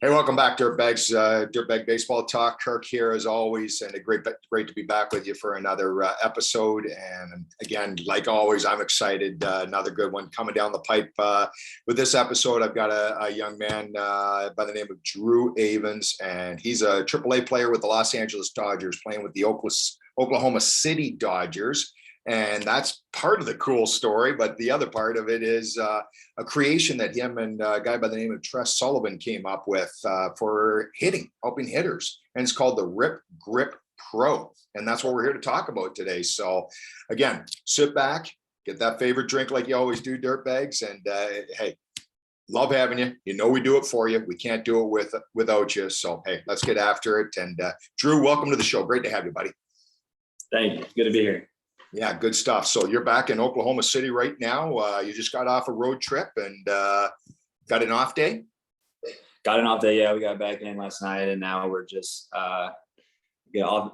Hey, welcome back, Dirtbags. Dirtbag Baseball Talk. Kirk here as always, and great to be back with you for another episode. And again, like always, I'm excited. Another good one coming down the pipe. With this episode, I've got a young man by the name of Drew Avans, and he's a AAA player with the Los Angeles Dodgers, playing with the Oklahoma City Dodgers. And that's part of the cool story. But the other part of it is a creation that him and a guy by the name of Tress Sullivan came up with for helping hitters. And it's called the Rip Grip Pro. And that's what we're here to talk about today. So again, sit back, get that favorite drink like you always do, Dirtbags. And hey, love having you. You know we do it for you. We can't do it without you. So hey, let's get after it. And Drew, welcome to the show. Great to have you, buddy. Thank you. Good to be here. Yeah, good stuff. So you're back in Oklahoma City right now. You just got off a road trip and got an off day? Got an off day, yeah. We got back in last night, and now we're just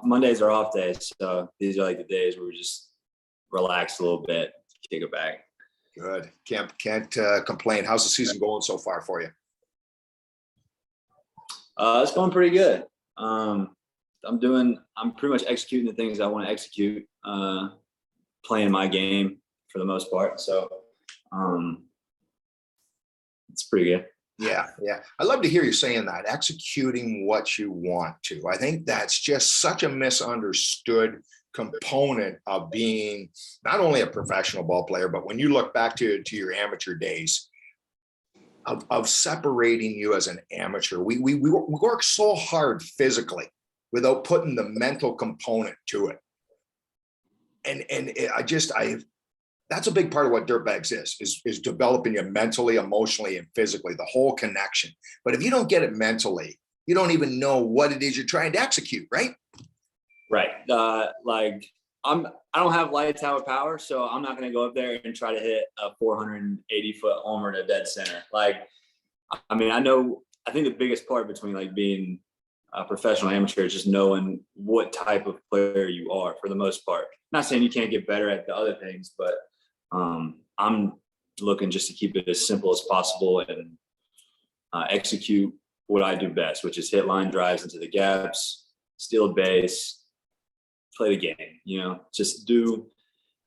Mondays are off days, so these are like the days where we just relax a little bit, kick it back. Good. Can't complain. How's the season going so far for you? It's going pretty good. I'm pretty much executing the things I want to execute. Playing my game for the most part. So it's pretty good. Yeah. I love to hear you saying that, executing what you want to. I think that's just such a misunderstood component of being not only a professional ball player, but when you look back to your amateur days, of separating you as an amateur. We work so hard physically without putting the mental component to it. And that's a big part of what Dirtbags is developing you mentally, emotionally, and physically, the whole connection. But if you don't get it mentally, you don't even know what it is you're trying to execute, right? Right. I don't have light tower power, so I'm not going to go up there and try to hit a 480-foot homer in a dead center. I think the biggest part between being a professional amateur is just knowing what type of player you are for the most part. Not saying you can't get better at the other things, but I'm looking just to keep it as simple as possible and execute what I do best, which is hit line drives into the gaps, steal a base, play the game, just do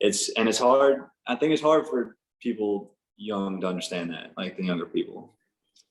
and it's hard. I think it's hard for people young to understand that, like the younger people.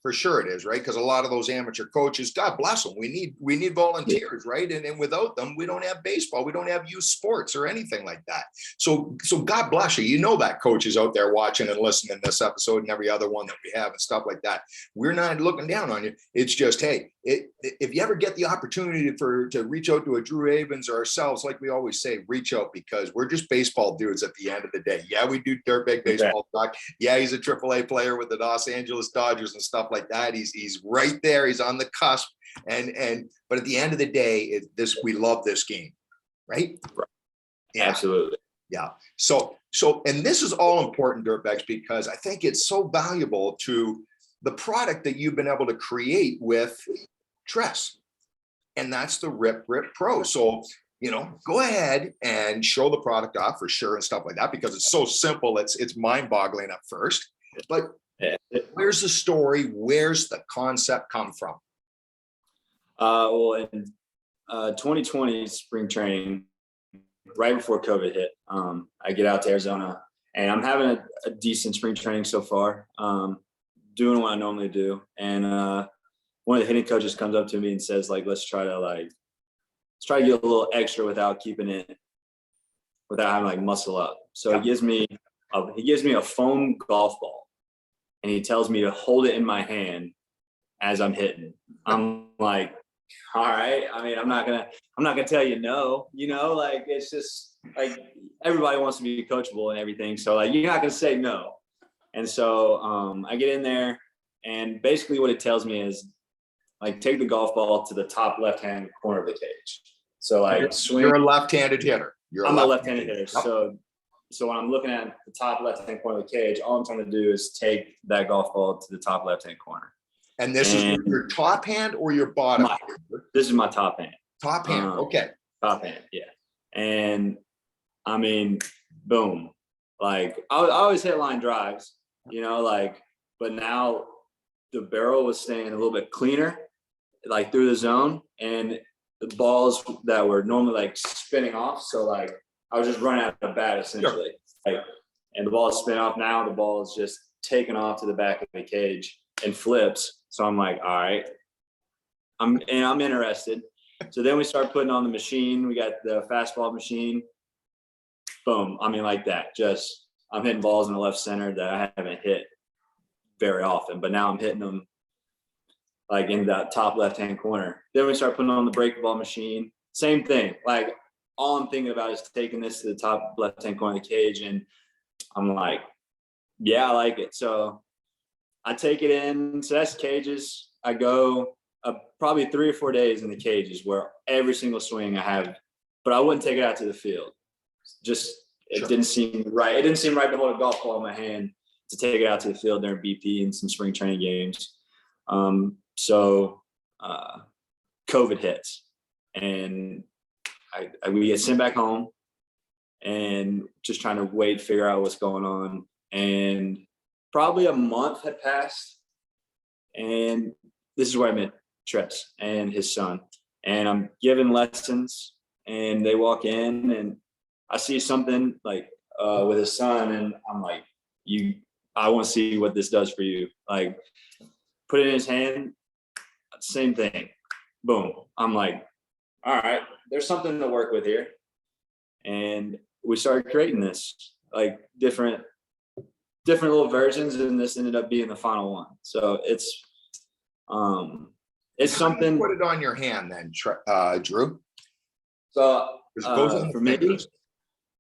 For sure it is, right? Because a lot of those amateur coaches, God bless them, we need volunteers, right? And without them, we don't have baseball, we don't have youth sports or anything like that. So God bless you. You know that coaches out there watching and listening to this episode and every other one that we have and stuff like that. We're not looking down on you. It's just, hey, if you ever get the opportunity to reach out to a Drew Avans or ourselves, like we always say, reach out, because we're just baseball dudes at the end of the day. Yeah, we do Dirtbag Baseball Talk. Yeah, he's a AAA player with the Los Angeles Dodgers and stuff like that. He's right there. He's on the cusp. But at the end of the day, we love this game, right? Yeah. Absolutely. Yeah. So, and this is all important, Dirtbags, because I think it's so valuable to the product that you've been able to create with Tress, and that's the Rip Grip Pro. So, go ahead and show the product off for sure and stuff like that, because it's so simple. It's mind-boggling at first, but where's the story? Where's the concept come from? Well, in 2020 spring training, right before COVID hit, I get out to Arizona, and I'm having a decent spring training so far, doing what I normally do. And one of the hitting coaches comes up to me and says, let's try to get a little extra without having to muscle up. So he gives me a foam golf ball, and he tells me to hold it in my hand as I'm hitting. I'm like, all right. I mean, I'm not gonna tell you no. It's just everybody wants to be coachable and everything. So you're not gonna say no. And so I get in there, and basically what it tells me is take the golf ball to the top left-hand corner of the cage. So swing. You're a left-handed hitter. I'm a left-handed hitter. Yep. So when I'm looking at the top left-hand corner of the cage, all I'm trying to do is take that golf ball to the top left-hand corner. And this is your top hand or your bottom hand? This is my top hand. Top hand, okay. Top hand, yeah. And I mean, boom. I always hit line drives, but now the barrel was staying a little bit cleaner, like through the zone, and the balls that were normally like spinning off. So like I was just running out of bat essentially. Like, and the ball is spin off now. The ball is just taken off to the back of the cage and flips. So I'm like, all right, I'm interested. So then we start putting on the machine. We got the fastball machine. Boom. I mean, like that. Just I'm hitting balls in the left center that I haven't hit very often, but now I'm hitting them like in that top left-hand corner. Then we start putting on the breakable machine. Same thing. Like all I'm thinking about is taking this to the top left-hand corner of the cage, and I'm like, yeah, I like it. So I take it in. So that's cages. I go probably 3 or 4 days in the cages where every single swing I have, but I wouldn't take it out to the field. Just it didn't seem right. It didn't seem right to hold a golf ball in my hand to take it out to the field during BP and some spring training games. So COVID hits, and we get sent back home, and just trying to wait, figure out what's going on. And probably a month had passed, and this is where I met Tress and his son. And I'm giving lessons, and they walk in, and I see something like with his son, and I'm like, I want to see what this does for you. Like, put it in his hand, same thing. Boom. I'm like, all right, there's something to work with here. And we started creating this, like different little versions, and this ended up being the final one. So it's something. Put it on your hand then, Drew. So for me,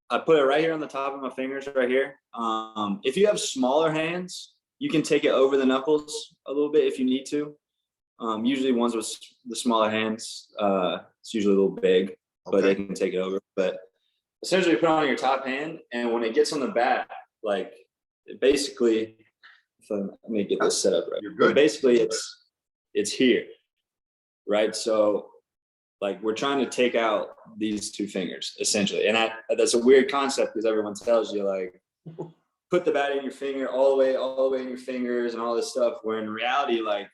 I put it right here on the top of my fingers right here. If you have smaller hands, you can take it over the knuckles a little bit if you need to. Usually ones with the smaller hands, it's usually a little big, but they can take it over. But essentially put it on your top hand, and when it gets on the bat, like basically, let me get this set up right. You're good. But basically it's here, right? So like we're trying to take out these 2 fingers essentially. And that's a weird concept because everyone tells you like, put the bat in your finger all the way in your fingers and all this stuff. Where in reality, like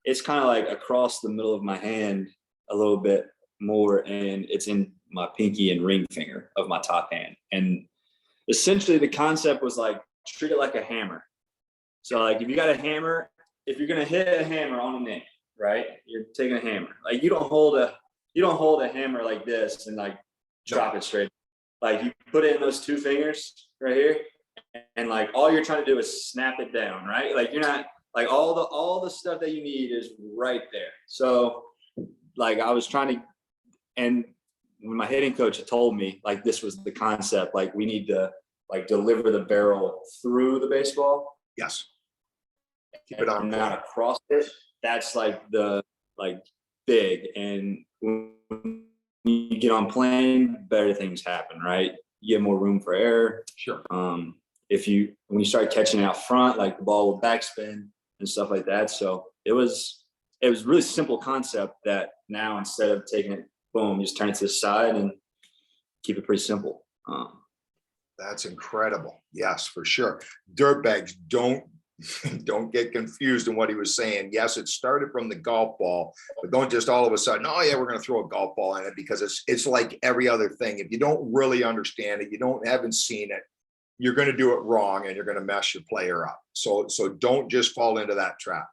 it's kind of like across the middle of my hand a little bit more, and it's in my pinky and ring finger of my top hand. And essentially the concept was like, treat it like a hammer. So like if you got a hammer, if you're going to hit a hammer on a nail, right? You're taking a hammer. Like you don't hold a hammer like this and like drop it straight. Like you put it in those 2 fingers right here, and like all you're trying to do is snap it down, right? Like you're not like all the stuff that you need is right there. So like I was trying to, and when my hitting coach had told me like this was the concept, like we need to like deliver the barrel through the baseball. Yes. Keep it on, not across it. That's like the big. And when you get on plane, better things happen, right? You get more room for error. Sure. When you start catching it out front, like the ball will backspin and stuff like that. So it was really simple concept that now instead of taking it, boom, you just turn it to the side and keep it pretty simple. That's incredible. Yes, for sure. Dirtbags, don't get confused in what he was saying. Yes, it started from the golf ball, but don't just all of a sudden, oh yeah, we're going to throw a golf ball in it, because it's like every other thing. If you don't really understand it, haven't seen it, you're going to do it wrong and you're going to mess your player up. So don't just fall into that trap.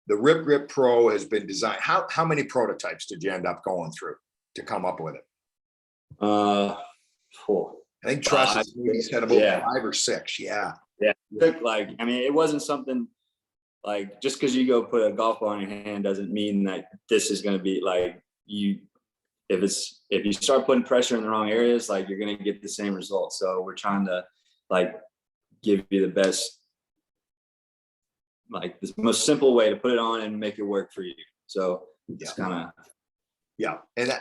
The Rip Grip Pro has been designed. How many prototypes did you end up going through to come up with it? I think Tress said about 5 or 6. Yeah. Yeah. It wasn't something like just because you go put a golf ball in your hand doesn't mean that this is going to be like if you start putting pressure in the wrong areas, like you're going to get the same result. So we're trying to like give you the best, like the most simple way to put it on and make it work for you. So it's kind of. Yeah. And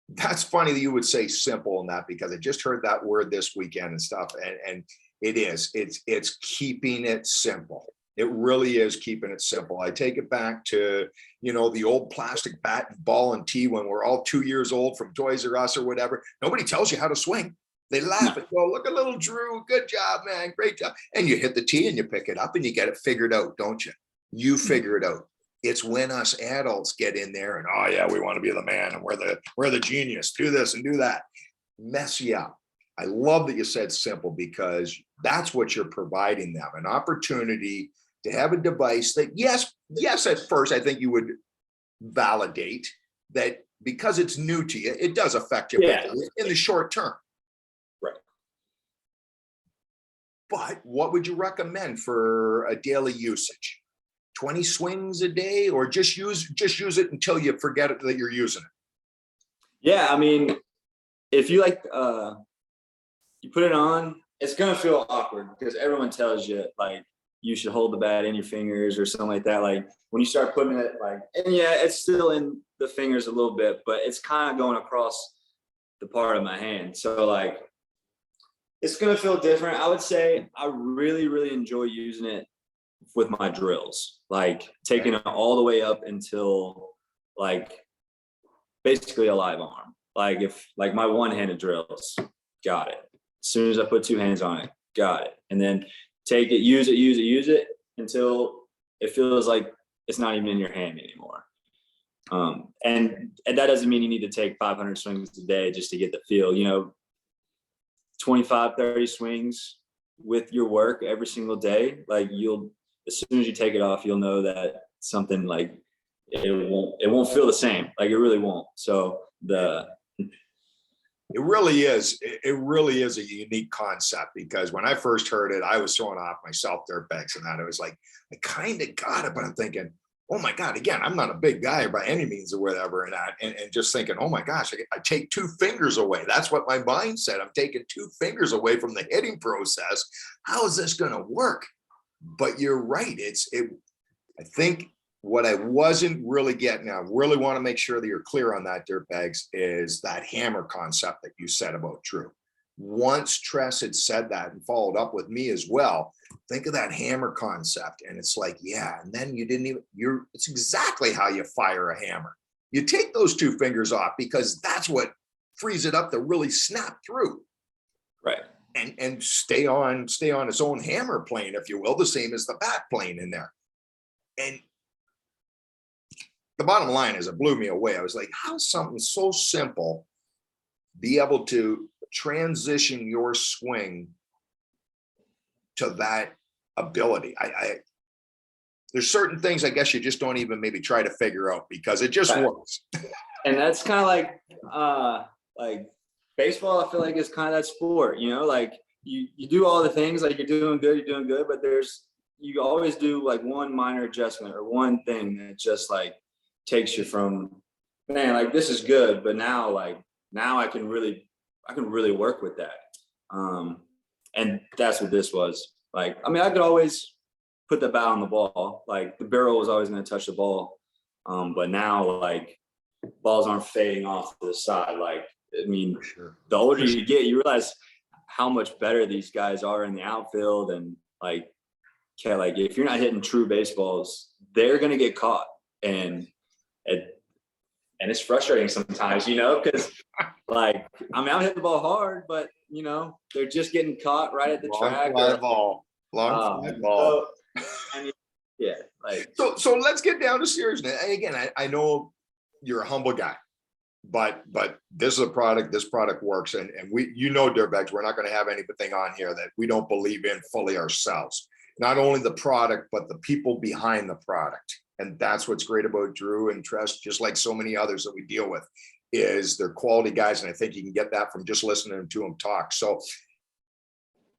that's funny that you would say simple in that, because I just heard that word this weekend and stuff. And it's keeping it simple. It really is keeping it simple. I take it back to, the old plastic bat, ball, and tee when we're all 2 years old from Toys R Us or whatever. Nobody tells you how to swing. They laugh and go, look at little Drew. Good job, man. Great job. And you hit the tee and you pick it up and you get it figured out, don't you? You figure it out. It's when us adults get in there and, oh yeah, we want to be the man and we're the genius. Do this and do that. Mess you up. I love that you said simple, because that's what you're providing them, an opportunity to have a device that, yes, at first I think you would validate that because it's new to you, it does affect you in the short term. Right. But what would you recommend for a daily usage? 20 swings a day, or just use it until you forget it that you're using it? Yeah, I mean, if you like, you put it on, it's gonna feel awkward because everyone tells you like you should hold the bat in your fingers or something like that. Like when you start putting it like, and yeah, it's still in the fingers a little bit, but it's kind of going across the part of my hand. So like, it's gonna feel different. I would say I really, really enjoy using it with my drills, like taking it all the way up until like basically a live arm. Like if like my one-handed drills, got it. As soon as I put two hands on it, got it. And then take it, use it until it feels like it's not even in your hand anymore. And that doesn't mean you need to take 500 swings a day just to get the feel, 25, 30 swings with your work every single day. Like as soon as you take it off, you'll know that something like it won't feel the same. Like it really won't. So it really is a unique concept, because when I first heard it, I was throwing off myself, Dirtbags and that. I was like, I kind of got it, but I'm thinking, oh my God, again, I'm not a big guy by any means or whatever. And just thinking, oh my gosh, I take 2 fingers away. That's what my mind said. I'm taking 2 fingers away from the hitting process. How is this going to work? But you're right. I think what I wasn't really getting, I really want to make sure that you're clear on that, Dirtbags, is that hammer concept that you said about Drew. Once Tress had said that and followed up with me as well, think of that hammer concept. And it's like, yeah, and then it's exactly how you fire a hammer. You take those 2 fingers off because that's what frees it up to really snap through. Right. And stay on its own hammer plane, if you will, the same as the bat plane in there. And the bottom line is, it blew me away. I was like, how something so simple be able to transition your swing to that ability? There's certain things I guess you just don't even maybe try to figure out, because it just works. And that's kind of like baseball. I feel like it's kind of that sport, like you do all the things, like you're doing good, but you always do like one minor adjustment or one thing that just like takes you from, man, like this is good, but now I can really work with that. And that's what this was. Like, I mean, I could always put the bat on the ball. Like the barrel was always going to touch the ball. But now like balls aren't fading off to the side. Like, I mean, the older you get, you realize how much better these guys are in the outfield. And like if you're not hitting true baseballs, they're going to get caught. And it's frustrating sometimes, because like, I mean, I'm hitting the ball hard, but they're just getting caught right at the track. Long fly ball. So, I mean, yeah. Like, so let's get down to seriousness. And again, I know you're a humble guy, but this is a product. This product works, and we, Dirtbags, we're not going to have anything on here that we don't believe in fully ourselves. Not only the product, but the people behind the product. And that's what's great about Drew and Tress, just like so many others that we deal with, is they're quality guys. And I think you can get that from just listening to them talk. So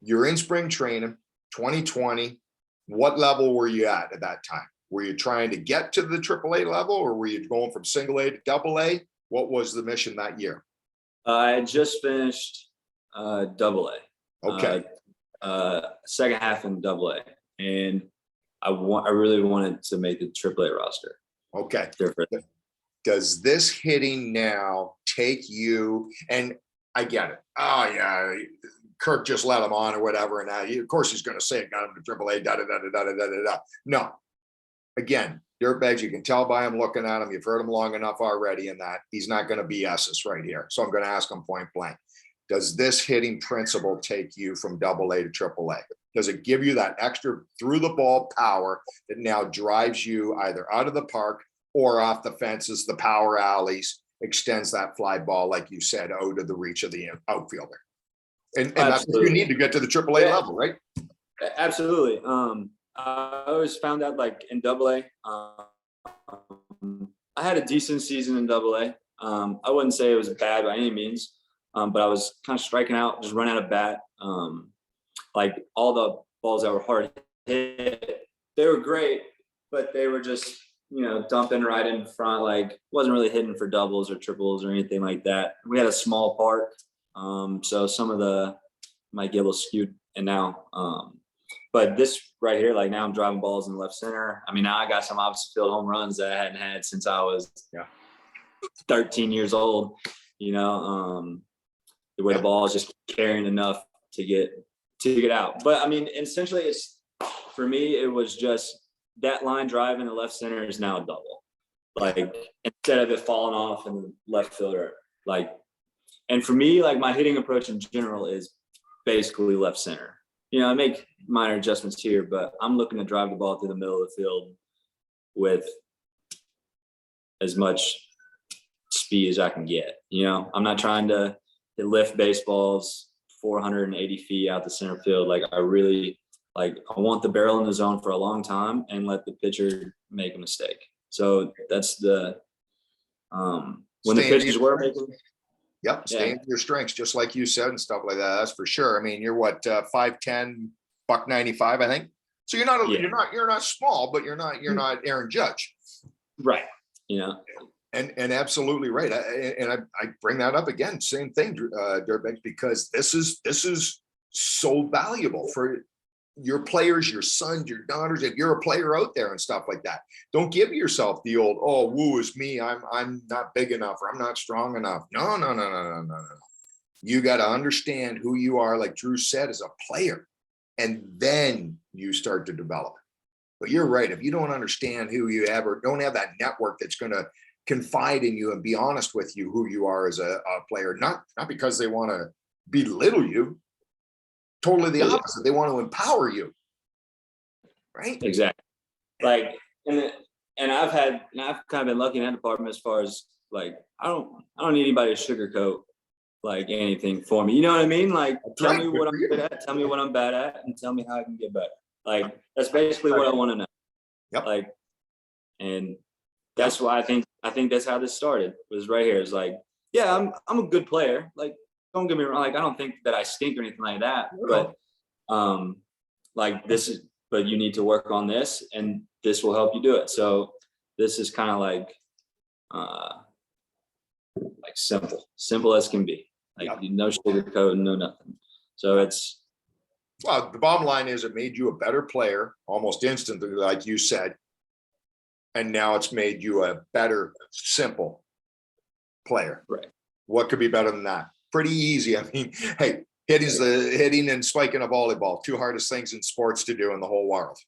you're in spring training, 2020. What level were you at that time? Were you trying to get to the AAA level, or were you going from single A to AA? What was the mission that year? I had just finished AA. Okay. Second half in AA. And I really wanted to make the AAA roster. Okay. Does this hitting now take you, and I get it. Oh yeah, Kirk just let him on or whatever. And of course he's going to say it got him to AAA, da. No, again, Dirtbags, you can tell by him looking at him. You've heard him long enough already, and that he's not going to BS us right here. So I'm going to ask him point blank. does this hitting principle take you from AA to AAA? Does it give you that extra through the ball power that now drives you either out of the park or off the fences, the power alleys, extends that fly ball, like you said, out of the reach of the outfielder? And that's what you need to get to the AAA level, right? Absolutely. I always found out, like, in AA, I had a decent season in AA. I wouldn't say it was bad by any means, but I was kind of striking out, just running out of bat. Like, all the balls that were hard hit, they were great, but they were just, dumping right in front. Like, wasn't really hitting for doubles or triples or anything like that. We had a small park, so some of the might get a little skewed. And now, but this right here, like, now I'm driving balls in left center. I mean, now I got some opposite field home runs that I hadn't had since I was 13 years old. The way the ball is just carrying enough to get out. But I mean, essentially, for me, it was just that line drive in the left center is now a double. Like, instead of it falling off in the left fielder, like, and for me, like, my hitting approach in general is basically left center. I make minor adjustments here, but I'm looking to drive the ball through the middle of the field with as much speed as I can get. I'm not trying to lift baseballs 480 feet out the center field. Like, I want the barrel in the zone for a long time and let the pitcher make a mistake. So that's the when the pitchers were making. Yep, stay in your strengths, just like you said, and stuff like that. That's for sure. I mean, you're what, 5'10", $195, I think. So you're not small, but you're not Aaron Judge. Right. And absolutely right. I bring that up again. Same thing, Dirtbag, because this is so valuable for your players, your sons, your daughters. If you're a player out there and stuff like that, don't give yourself the old, "Oh, woo is me. I'm not big enough, or I'm not strong enough." No. You got to understand who you are, like Drew said, as a player, and then you start to develop. But you're right. If you don't understand who you have, or don't have that network that's going to confide in you and be honest with you who you are as a player, not because they want to belittle you. Totally the opposite. They want to empower you, right? Exactly. Like, and I've kind of been lucky in that department as far as, like, I don't need anybody to sugarcoat, like, anything for me. You know what I mean? Like, tell me what I'm good at, tell me what I'm bad at, and tell me how I can get better. Like, that's basically what I want to know. Yep. Like, and that's why I think that's how this started, was right here. It's like, yeah, I'm a good player. Like, don't get me wrong. Like, I don't think that I stink or anything like that, but like, but you need to work on this, and this will help you do it. So this is kind of like simple as can be. Like, no sugarcoat, no nothing. So well, the bottom line is, it made you a better player almost instantly, like you said, and now it's made you a better, simple player. Right. What could be better than that? Pretty easy. I mean, hey, hitting and spiking a volleyball, two hardest things in sports to do in the whole world.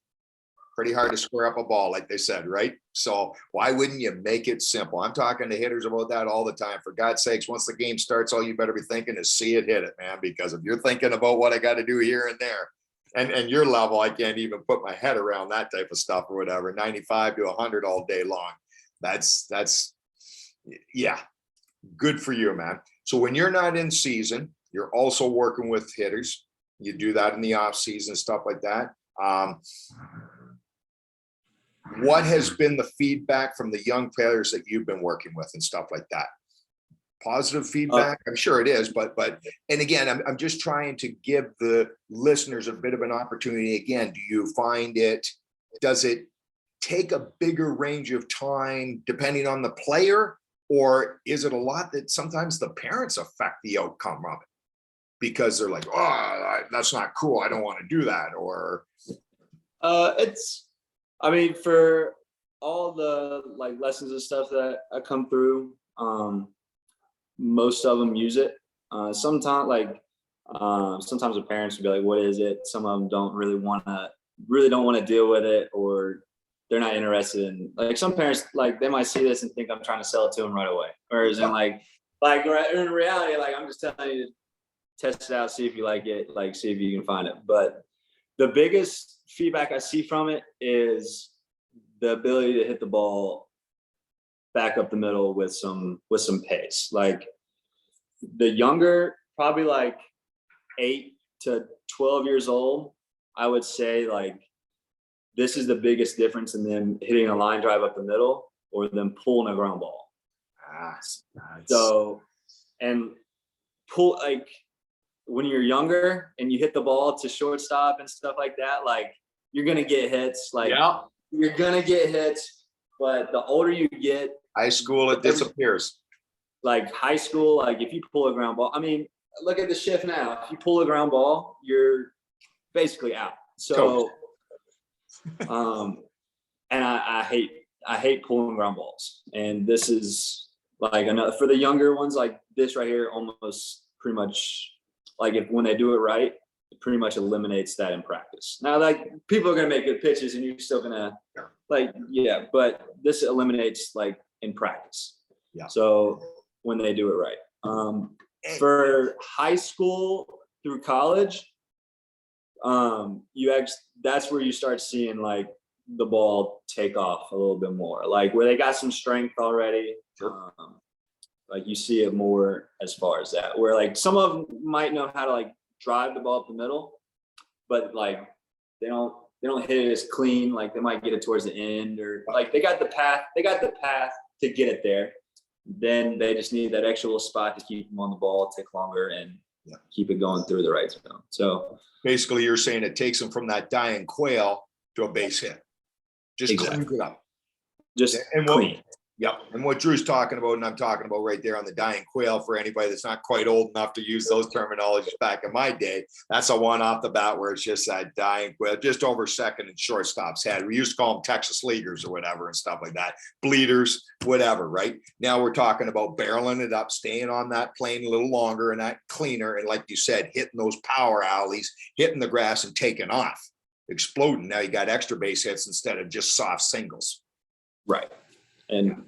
Pretty hard to square up a ball, like they said, right? So why wouldn't you make it simple? I'm talking to hitters about that all the time. For God's sakes, once the game starts, all you better be thinking is see it, hit it, man. Because if you're thinking about what I got to do here and there, and your level, I can't even put my head around that type of stuff or whatever. 95 to 100 all day long. That's good for you, man. So when you're not in season, you're also working with hitters. You do that in the off season, stuff like that. What has been the feedback from the young players that you've been working with and stuff like that? Positive feedback? I'm sure it is, but and again, I'm just trying to give the listeners a bit of an opportunity. Again, do you find does it take a bigger range of time depending on the player? Or is it a lot that sometimes the parents affect the outcome of it because they're like, "Oh, that's not cool. I don't want to do that." Or I mean, for all the, like, lessons and stuff that I come through, most of them use it. Sometimes the parents would be like, "What is it?" Some of them don't want to deal with it, or they're not interested in, like, some parents, like, they might see this and think I'm trying to sell it to them right away. Whereas in in reality, like, I'm just telling you test it out, see if you like it, like see if you can find it. But the biggest feedback I see from it is the ability to hit the ball back up the middle with some pace. Like the younger, probably like 8 to 12 years old, I would say like this is the biggest difference in them hitting a line drive up the middle or them pulling a ground ball. So, and pull, like when you're younger and you hit the ball to shortstop and stuff like that, like you're going to get hits. Like you're going to get hits, but the older you get, high school, it disappears. Like high school, like if you pull a ground ball, I mean, look at the shift now. If you pull a ground ball, you're basically out. So, and I hate pulling ground balls. And this is like another for the younger ones, like this right here, almost pretty much like when they do it right, it pretty much eliminates that in practice. Now, like people are gonna make good pitches, and you're still gonna but this eliminates like in practice. Yeah. So when they do it right, for high school through college, that's where you start seeing like the ball take off a little bit more, like where they got some strength already. Like you see it more as far as that, where like some of them might know how to like drive the ball up the middle, but like they don't hit it as clean. Like they might get it towards the end, or like they got the path to get it there. Then they just need that extra little spot to keep them on the ball, take longer, and keep it going through the right zone. So basically you're saying it takes them from that dying quail to a base hit. Just clean it up. Just clean. Yep. And what Drew's talking about, and I'm talking about right there on the dying quail, for anybody that's not quite old enough to use those terminologies back in my day, that's a one off the bat where it's just that dying quail, just over second and shortstop's head. We used to call them Texas leaguers or whatever and stuff like that. Bleeders, whatever, right? Now we're talking about barreling it up, staying on that plane a little longer and that cleaner. And like you said, hitting those power alleys, hitting the grass and taking off, exploding. Now you got extra base hits instead of just soft singles. Right. And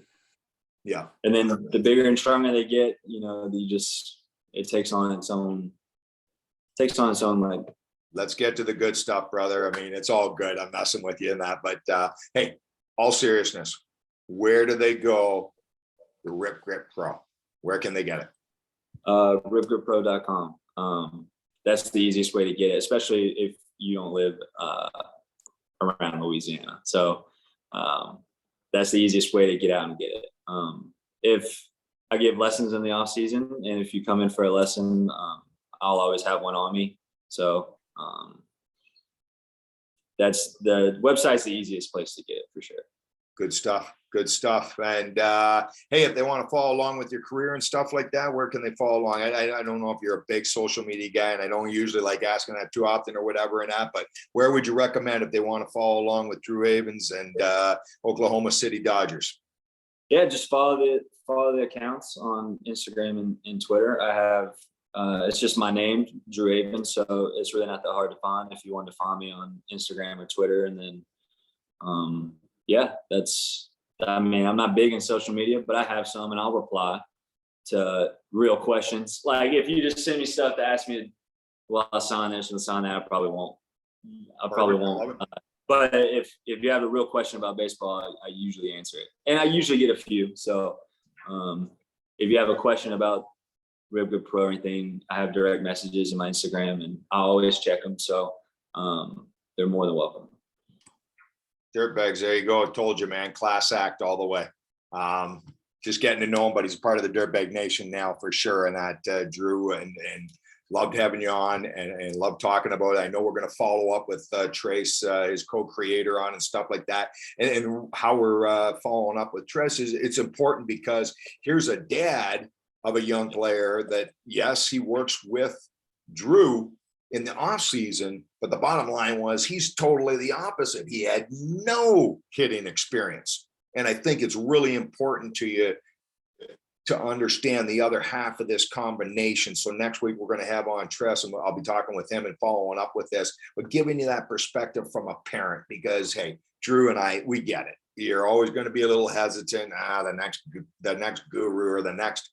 and then the bigger and stronger they get, it takes on its own like. Let's get to the good stuff, brother. I mean, it's all good. I'm messing with you in that, but hey, all seriousness, where do they go? The Rip Grip Pro. Where can they get it? ripgrippro.com. That's the easiest way to get it, especially if you don't live around Louisiana. So that's the easiest way to get out and get it. If I give lessons in the off season, and if you come in for a lesson, I'll always have one on me. So that's the website's the easiest place to get it for sure. Good stuff. Good stuff. And hey, if they want to follow along with your career and stuff like that, where can they follow along? I don't know if you're a big social media guy, and I don't usually like asking that too often or whatever and that, but where would you recommend if they want to follow along with Drew Avans and Oklahoma City Dodgers? Yeah, just follow the accounts on Instagram and Twitter. I have it's just my name, Drew Avans, so it's really not that hard to find if you want to find me on Instagram or Twitter. And then I'm not big in social media, but I have some, and I'll reply to real questions. Like if you just send me stuff to ask me, well, I'll sign this and sign that, I probably won't. But if you have a real question about baseball, I usually answer it, and I usually get a few. So if you have a question about Rip Grip Pro or anything, I have direct messages in my Instagram, and I always check them. So they're more than welcome. Dirtbags, there you go. I told you, man, class act all the way. Just getting to know him, but he's part of the Dirtbag Nation now for sure. And that Drew, and loved having you on and love talking about it. I know we're going to follow up with Trace, his co-creator, on and stuff like that. And how we're following up with Trace is it's important because here's a dad of a young player that, yes, he works with Drew in the off season, but the bottom line was he's totally the opposite. He had no hitting experience. And I think it's really important to you to understand the other half of this combination. So next week we're going to have on Tress, and I'll be talking with him and following up with this, but giving you that perspective from a parent, because hey, Drew and I, we get it. You're always going to be a little hesitant. The next guru or the next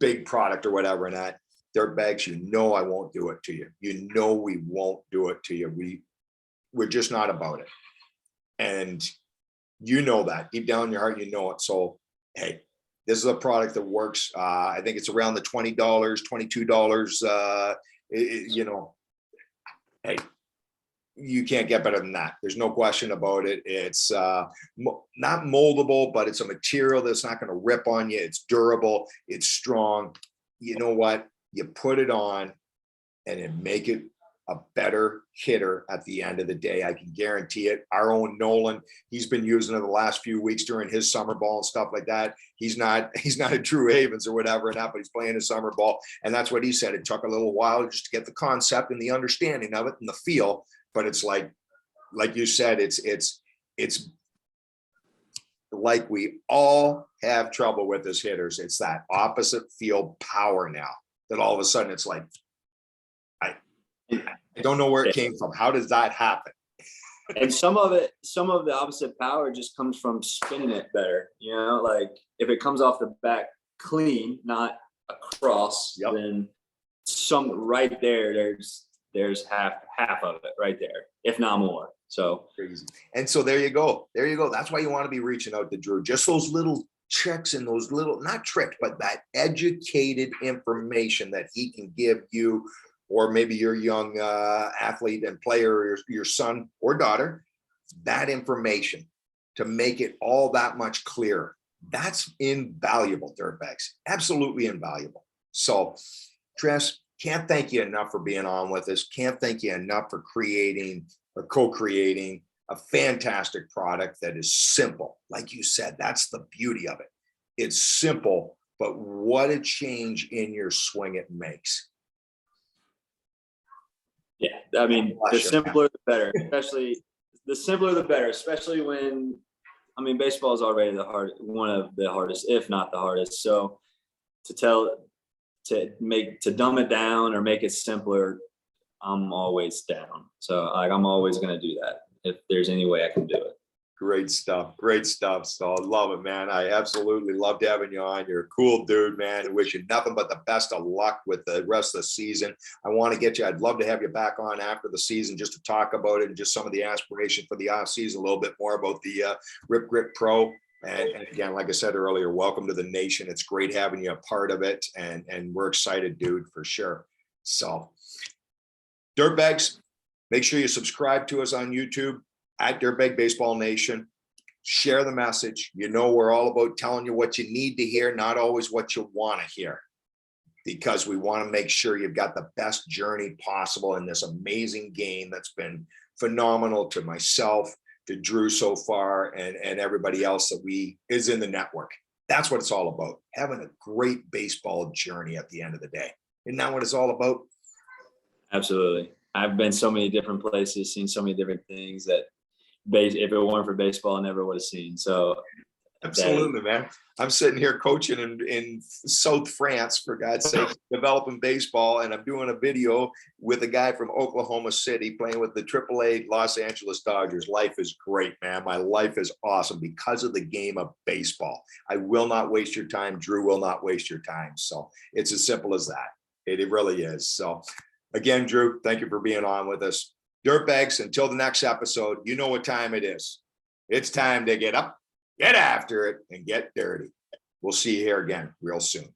big product or whatever, and that Dirtbags, you know I won't do it to you. You know we won't do it to you. We're just not about it. And you know that deep down in your heart, you know it. So, hey, this is a product that works. I think it's around the $20, $22. You know, hey, you can't get better than that. There's no question about it. It's not moldable, but it's a material that's not going to rip on you. It's durable. It's strong. You know what? You put it on and it make it a better hitter at the end of the day. I can guarantee it. Our own Nolan, he's been using it the last few weeks during his summer ball and stuff like that. He's not a true Avans or whatever, and that, but he's playing his summer ball. And that's what he said. It took a little while just to get the concept and the understanding of it and the feel. But it's like you said, it's like we all have trouble with as hitters. It's that opposite field power now that all of a sudden it's like, I don't know where it came from. How does that happen? And some of the opposite power just comes from spinning it better. You know, like if it comes off the back clean, not across, yep, then some right there's half of it right there, if not more. So crazy. And so there you go. There you go. That's why you want to be reaching out to Drew. Just those little tricks and those little, not tricks, but that educated information that he can give you, or maybe your young athlete and player, or your son or daughter, that information to make it all that much clearer. That's invaluable, Dirtbags. Absolutely invaluable. So, Tress, can't thank you enough for being on with us. Can't thank you enough for creating or co-creating a fantastic product that is simple. Like you said, that's the beauty of it. It's simple, but what a change in your swing it makes. Yeah, I mean, the simpler the better, especially the simpler the better, especially when, I mean, baseball is already one of the hardest, if not the hardest. So to dumb it down or make it simpler, I'm always down. So like, I'm always going to do that if there's any way I can do it. Great stuff. Great stuff. So I love it, man. I absolutely loved having you on. You're a cool dude, man. I wish you nothing but the best of luck with the rest of the season. I want to get you, I'd love to have you back on after the season just to talk about it and just some of the aspiration for the off season, a little bit more about the Rip Grip Pro. And again, like I said earlier, welcome to the nation. It's great having you a part of it. And we're excited, dude, for sure. So Dirtbags, make sure you subscribe to us on YouTube at Dirtbag Baseball Nation. Share the message. You know, we're all about telling you what you need to hear, not always what you want to hear, because we want to make sure you've got the best journey possible in this amazing game that's been phenomenal to myself, to Drew so far, and everybody else that is in the network. That's what it's all about. Having a great baseball journey at the end of the day. Isn't that what it's all about? Absolutely. I've been so many different places, seen so many different things that if it weren't for baseball, I never would have seen. So absolutely, man. I'm sitting here coaching in South France, for God's sake, developing baseball, and I'm doing a video with a guy from Oklahoma City playing with the AAA Los Angeles Dodgers. Life is great, man. My life is awesome because of the game of baseball. I will not waste your time. Drew will not waste your time. So it's as simple as that. It really is. So again, Drew, thank you for being on with us. Dirtbags, until the next episode, you know what time it is. It's time to get up, get after it, and get dirty. We'll see you here again real soon.